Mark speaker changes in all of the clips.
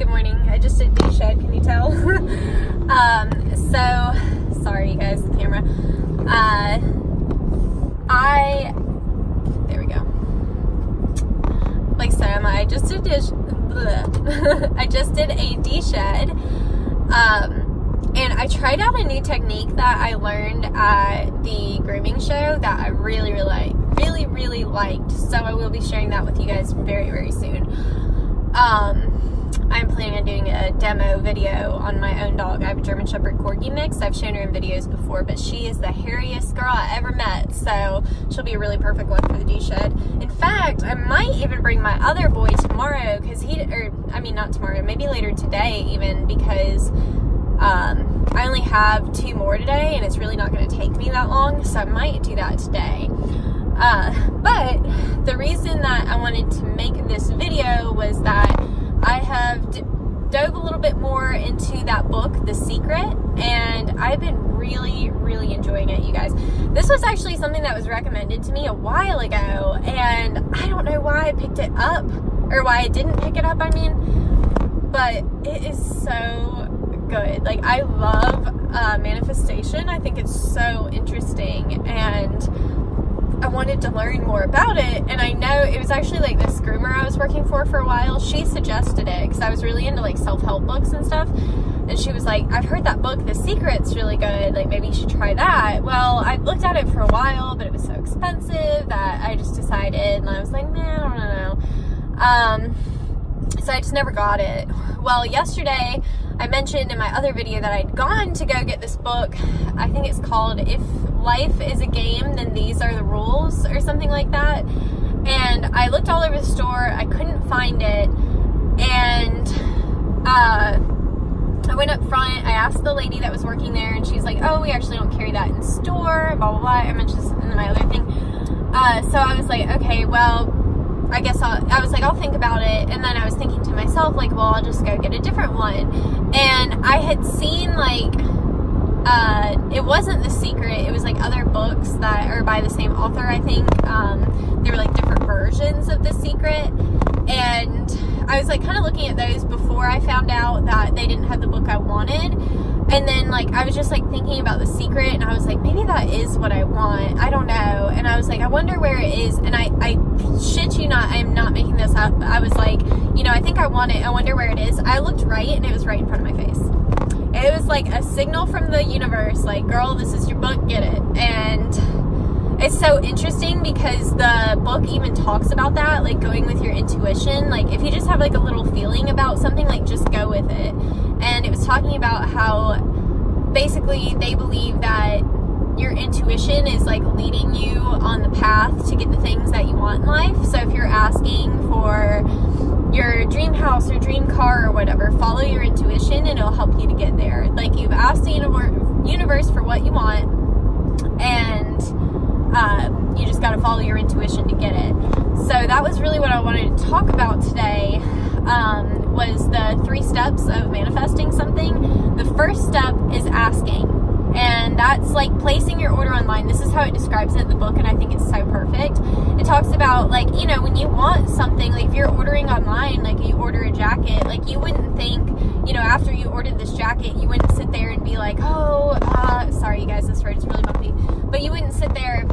Speaker 1: Good morning. I just did D-shed, can you tell? So, sorry you guys, the camera. There we go. Like Sam, I just did I just did a D-shed. And I tried out a new technique that I learned at the grooming show that I really liked. So I will be sharing that with you guys very, very soon. I'm planning on doing a demo video on my own dog. I have a German Shepherd Corgi mix. I've shown her in videos before, but she is the hairiest girl I ever met. So she'll be a really perfect one for the D-shed. In fact, I might even bring my other boy tomorrow because not tomorrow, maybe later today even, because I only have 2 more today and it's really not going to take me that long, so I might do that today. But the reason that I wanted to make this video was that I have dove a little bit more into that book, The Secret, and I've been really enjoying it, you guys. This was actually something that was recommended to me a while ago, and I don't know why I picked it up, or why I didn't pick it up, but it is so good. Like, I love manifestation. I think it's so interesting, and I wanted to learn more about it. And I know it was actually like this groomer I was working for a while. She suggested it because I was really into like self-help books and stuff, and she was like, I've heard that book The Secret's really good, like maybe you should try that. Well, I looked at it for a while, but it was so expensive that I just decided, and I was like, nah, I don't know. So I just never got it. Well, yesterday I mentioned in my other video that I'd gone to go get this book. I think it's called If Life is a Game, Then These Are the Rules, or something like that. And I looked all over the store. I couldn't find it. And I went up front. I asked the lady that was working there, and she's like, oh, we actually don't carry that in store, blah, blah, blah. I mentioned this in my other thing. So I was like, okay, well, I guess I'll think about it. And then I was thinking to myself, like, well, I'll just go get a different one. And I had seen, like, it wasn't The Secret. It was, like, other books that are by the same author, I think. They were, like, different versions of The Secret. And I was, like, kind of looking at those before I found out that they didn't have the book I wanted. And then, like, I was just, like, thinking about The Secret, and I was like, maybe that is what I want. I don't know. And I was like, I wonder where it is. And I shit you not, I am not making this up. I was like, I think I want it. I wonder where it is. I looked right, and it was right in front of my face. It was like a signal from the universe, like, girl, this is your book, get it. And it's so interesting because the book even talks about that, like, going with your intuition. Like, if you just have, like, a little feeling about something, like, just go with it. And it was talking about how basically they believe that your intuition is, like, leading you on the path to get the things that you want in life. So if you're asking for your dream house or dream car or whatever, follow your intuition and it'll help you to get there. Like, you've asked the universe for what you want, and you just got to follow your intuition to get it. So that was really what I wanted to talk about today, was the 3 steps of manifesting something. The first step is asking, and that's like placing your order online. This is how it describes it in the book, and I think it's so perfect. It talks about, like, when you want something, like if you're ordering online, like you order a jacket, like you wouldn't think, after you ordered this jacket, you wouldn't sit there and be like, oh, sorry you guys, this road is really bumpy, but you wouldn't sit there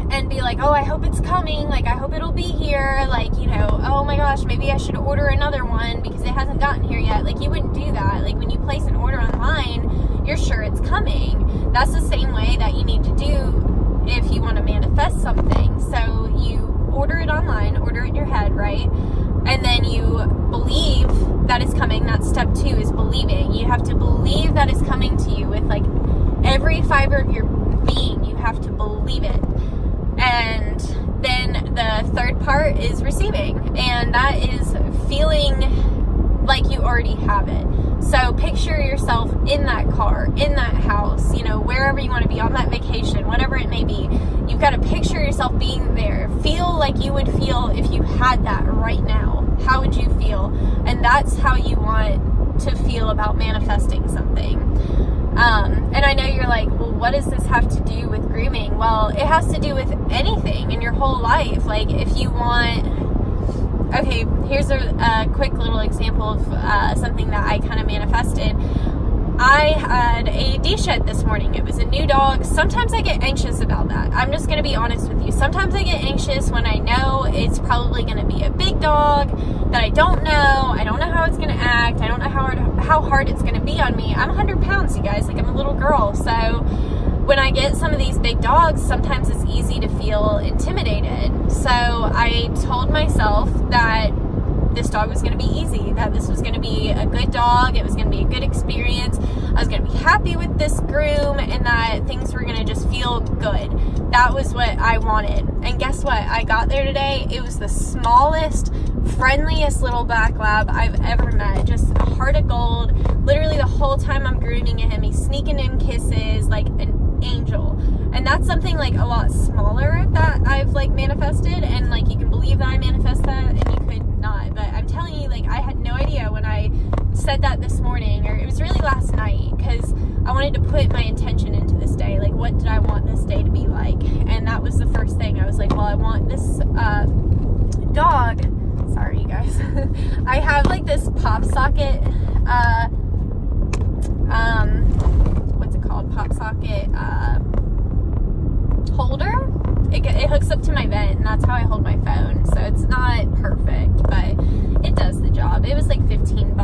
Speaker 1: and be like, oh, I hope it's coming, like, I hope it'll be here, like, oh my gosh, maybe I should order another one because it hasn't gotten here yet. Like, you wouldn't do that. Like, when you place an order online, you're sure it's coming. That's the same way that you need to do if you want to manifest something. So you order it online, order it in your head, right? And then you believe that it's coming. That's step 2, is believing. You have to believe that it's coming to you with, like, every fiber of your being. You have to believe it. And then the third part is receiving, and that is feeling like you already have it. So picture yourself in that car, in that house, wherever you want to be, on that vacation, whatever it may be. You've got to picture yourself being there. Feel like you would feel if you had that right now. How would you feel? And that's how you want to feel about manifesting something. And I know you're like, well, what does this have to do with grooming? Well, it has to do with anything in your whole life. Like, if you want okay, here's a quick little example of something that I kind of manifested. I had a D-shed this morning. It was a new dog. Sometimes I get anxious about that. I'm just going to be honest with you. Sometimes I get anxious when I know it's probably going to be a big dog that I don't know. I don't know how it's going to act. I don't know how hard it's going to be on me. I'm 100 pounds, you guys. Like, I'm a little girl. So when I get some of these big dogs, sometimes it's easy to feel intimidated. So I told myself that this dog was going to be easy, that this was going to be a good dog, it was going to be a good experience, I was going to be happy with this groom, and that things were going to just feel good. That was what I wanted. And guess what? I got there today. It was the smallest, friendliest little black lab I've ever met. Just a heart of gold. Literally the whole time I'm grooming him, he's sneaking in kisses like an angel. And that's something like a lot smaller that I've like manifested, and like you can believe that I manifest that and you could not, but I'm telling you, like, I had no idea when I said that this morning, or it was really last night, because I wanted to put my intention into this day. Like, what did I want this day to be like? And that was the first thing. I was like, well, I want this dog, sorry you guys, I have like this pop socket what's it called, pop socket holder. It hooks up to my vent, and that's how I hold my phone. So it's not perfect, but it does the job. It was like $15.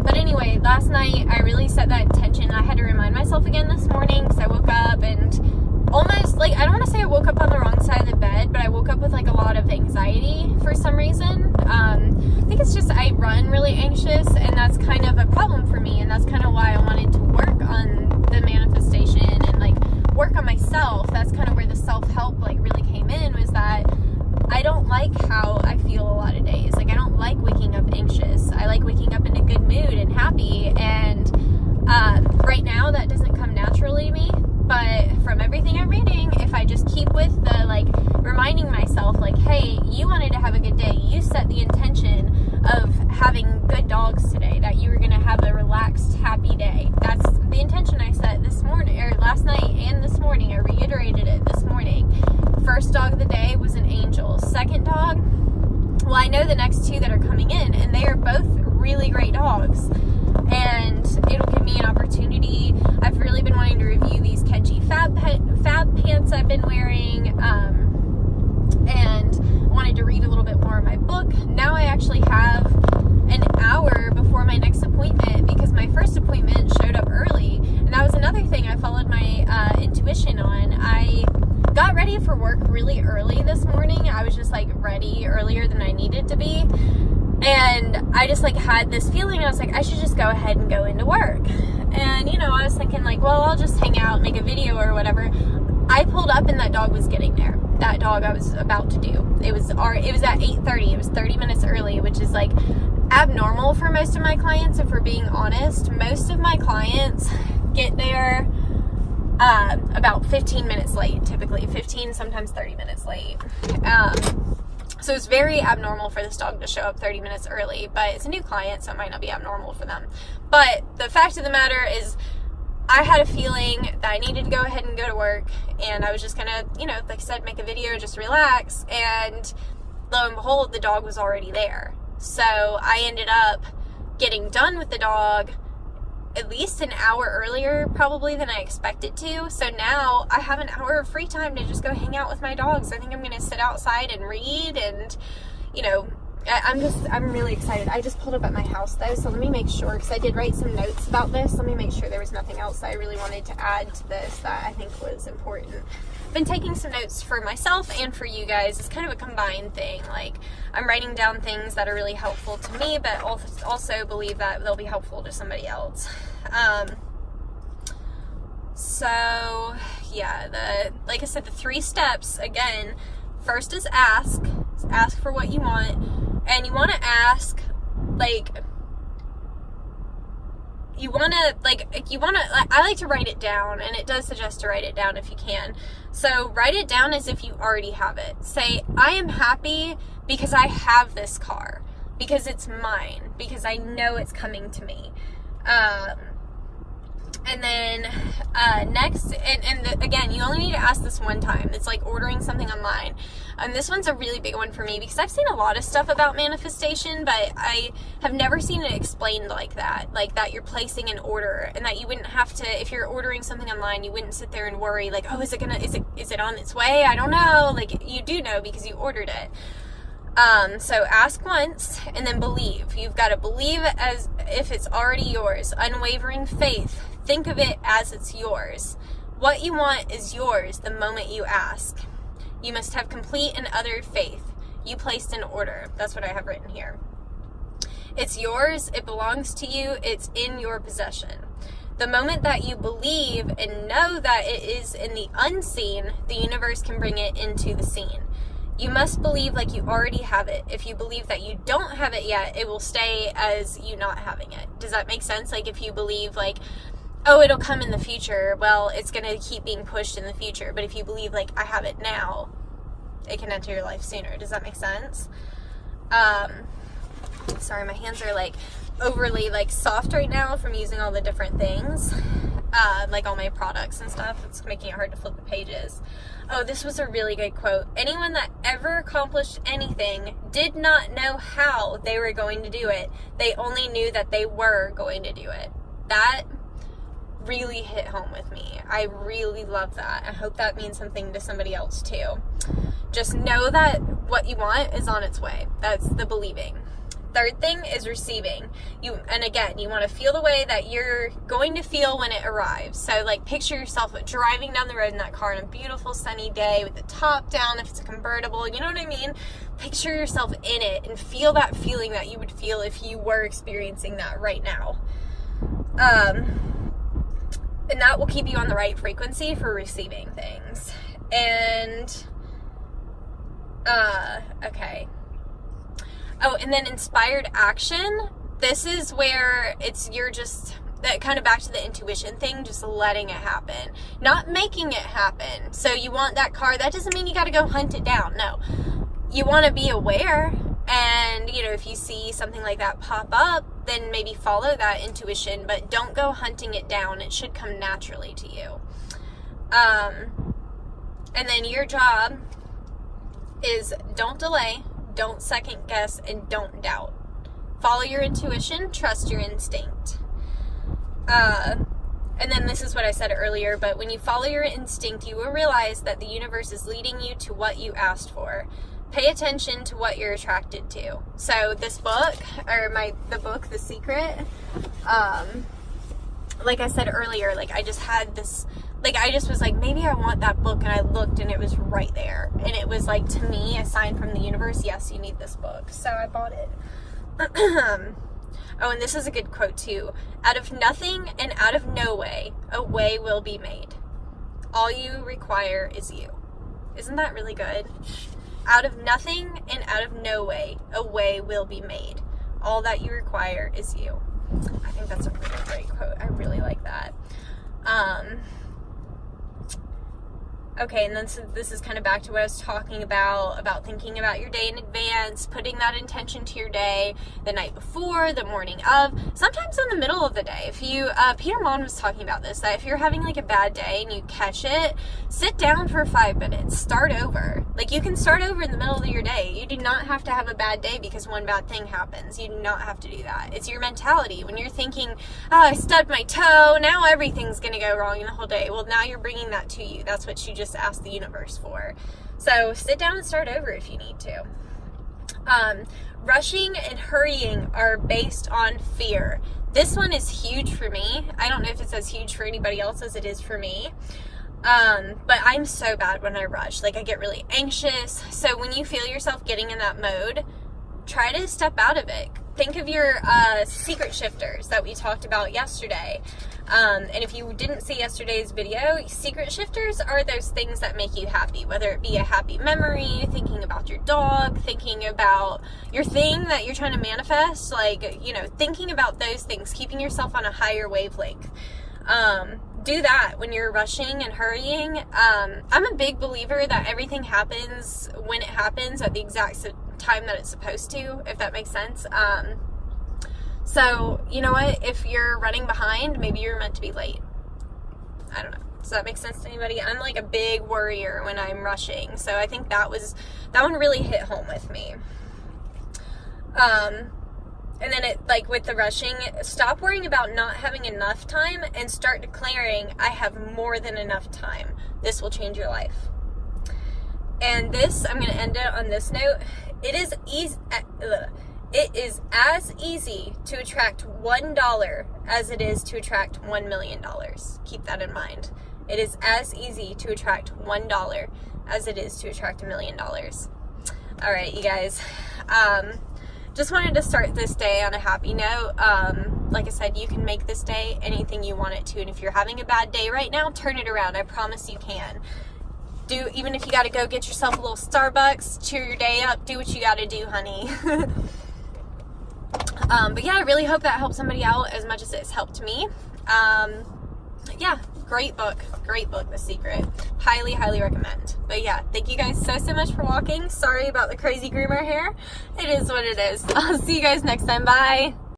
Speaker 1: But anyway, last night I really set that intention. I had to remind myself again this morning, because I woke up and almost, like, I don't want to say I woke up on the wrong side of the bed, but I woke up with like a lot of anxiety for some reason. I think it's just I run really anxious, and that's kind of a problem for me, and that's kind of why I wanted to work on the manifestation and like work on myself. That's kind of where the self-help like really came in, was that I don't like how I feel a lot of days. Like, I don't like waking up anxious. I like waking up in a good mood and happy, and right now that doesn't come naturally to me. But from everything I'm reading, if I just keep with the like reminding myself like, hey, you wanted to have a good day, you set the intention of having good dogs today, that you were going to have a relaxed, happy day. That's the intention I set this morning, or last night and this morning. I reiterated it this morning. First dog of the day was an angel. Second dog, well, I know the next two that are coming in, and they are both really great dogs. And it'll give me an opportunity. I've really been wanting to review these Kenji Fab pants I've been wearing, and wanted to read a little bit more of my book. Now I actually have an hour before my next appointment, because my first appointment showed up early, and that was another thing I followed my intuition on. I got ready for work really early this morning. I was just like ready earlier than I needed to be. And I just like had this feeling, I was like, I should just go ahead and go into work. And, you know, I was thinking like, well, I'll just hang out, make a video or whatever. I pulled up and that dog was getting there. That dog I was about to do. It was at 8:30. It was 30 minutes early, which is like abnormal for most of my clients. If we're being honest, most of my clients get there about 15 minutes late, typically 15, sometimes 30 minutes late. So it's very abnormal for this dog to show up 30 minutes early, but it's a new client, so it might not be abnormal for them. But the fact of the matter is, I had a feeling that I needed to go ahead and go to work, and I was just gonna, you know, like I said, make a video, just relax, and lo and behold, the dog was already there. So I ended up getting done with the dog at least an hour earlier probably than I expected to. So now I have an hour of free time to just go hang out with my dogs. I think I'm going to sit outside and read, and, you know, I'm really excited. I just pulled up at my house though, so let me make sure, because I did write some notes about this. Let me make sure there was nothing else that I really wanted to add to this that I think was important. I've been taking some notes for myself and for you guys. It's kind of a combined thing. Like, I'm writing down things that are really helpful to me, but also believe that they'll be helpful to somebody else. So yeah, like I said, the 3 steps, again, first is ask for what you want. And you want to ask, like, I like to write it down, and it does suggest to write it down if you can. So write it down as if you already have it. Say, I am happy because I have this car, because it's mine, because I know it's coming to me. And then next, again, you only need to ask this one time. It's like ordering something online. And this one's a really big one for me because I've seen a lot of stuff about manifestation, but I have never seen it explained like that you're placing an order, and that you wouldn't have to, if you're ordering something online, you wouldn't sit there and worry like, oh, is it on its way? I don't know. Like, you do know because you ordered it. So ask once and then believe. You've got to believe as if it's already yours. Unwavering faith. Think of it as it's yours. What you want is yours the moment you ask. You must have complete and utter faith. You placed an order. That's what I have written here. It's yours. It belongs to you. It's in your possession. The moment that you believe and know that it is in the unseen, the universe can bring it into the seen. You must believe like you already have it. If you believe that you don't have it yet, it will stay as you not having it. Does that make sense? Like, if you believe like, oh, it'll come in the future, well, it's going to keep being pushed in the future. But if you believe like, I have it now, it can enter your life sooner. Does that make sense? Sorry, my hands are like overly like soft right now from using all the different things, like all my products and stuff. It's making it hard to flip the pages. Oh, this was a really good quote. Anyone that ever accomplished anything did not know how they were going to do it. They only knew that they were going to do it. That really hit home with me. I really love that. I hope that means something to somebody else too. Just know that what you want is on its way. That's the believing. Third thing is receiving. And again, you want to feel the way that you're going to feel when it arrives. So like, picture yourself driving down the road in that car on a beautiful sunny day with the top down, if it's a convertible, you know what I mean? Picture yourself in it and feel that feeling that you would feel if you were experiencing that right now. And that will keep you on the right frequency for receiving things. And, okay. Oh, and then inspired action. This is where you're just, that kind of back to the intuition thing, just letting it happen, not making it happen. So you want that car, that doesn't mean you got to go hunt it down. No, you want to be aware. And, you know, if you see something like that pop up, then maybe follow that intuition, but don't go hunting it down. It should come naturally to you. And then your job is don't delay, don't second guess, and don't doubt. Follow your intuition, trust your instinct. And then this is what I said earlier, but when you follow your instinct, you will realize that the universe is leading you to what you asked for. Pay attention to what you're attracted to. So this book, or the book, The Secret, like I said earlier, like I just had this, like I just was like, maybe I want that book, and I looked and it was right there. And it was like, to me, a sign from the universe, yes, you need this book. So I bought it. Oh, and this is a good quote too. Out of nothing and out of no way, a way will be made. All you require is you. Isn't that really good? Out of nothing and out of no way, a way will be made. All that you require is you. I think that's a really great quote. I really like that. Okay, and then so this is kind of back to what I was talking about thinking about your day in advance, putting that intention to your day the night before, the morning of, sometimes in the middle of the day. If you, Peter Mon was talking about this, that if you're having like a bad day and you catch it, sit down for 5 minutes, start over. Like, you can start over in the middle of your day. You do not have to have a bad day because one bad thing happens. You do not have to do that. It's your mentality. When you're thinking, oh, I stubbed my toe, now everything's going to go wrong in the whole day. Well, now you're bringing that to you. That's what you just ask the universe for. So sit down and start over if you need to. Rushing and hurrying are based on fear. This one is huge for me. I don't know if it's as huge for anybody else as it is for me. But I'm so bad when I rush. Like, I get really anxious. So when you feel yourself getting in that mode, try to step out of it. Think of your secret shifters that we talked about yesterday. And if you didn't see yesterday's video, secret shifters are those things that make you happy, whether it be a happy memory, thinking about your dog, thinking about your thing that you're trying to manifest, like, you know, thinking about those things, keeping yourself on a higher wavelength. Do that when you're rushing and hurrying. I'm a big believer that everything happens when it happens at the exact time that it's supposed to, if that makes sense. So, you know what? If you're running behind, maybe you're meant to be late. I don't know. Does that make sense to anybody? I'm like a big worrier when I'm rushing. So I think that one really hit home with me. And then it, like with the rushing, stop worrying about not having enough time and start declaring, I have more than enough time. This will change your life. And this, I'm going to end it on this note. It is as easy to attract $1 as it is to attract $1 million. Keep that in mind. It is as easy to attract $1 as it is to attract $1 million. All right, you guys. Just wanted to start this day on a happy note. Like I said, you can make this day anything you want it to. And if you're having a bad day right now, turn it around. I promise you can. Even if you got to go get yourself a little Starbucks, cheer your day up, do what you got to do, honey. But yeah, I really hope that helped somebody out as much as it's helped me. Yeah, great book, The Secret. Highly, highly recommend. But yeah, thank you guys so much for walking. Sorry about the crazy groomer hair. It is what it is. I'll see you guys next time. Bye.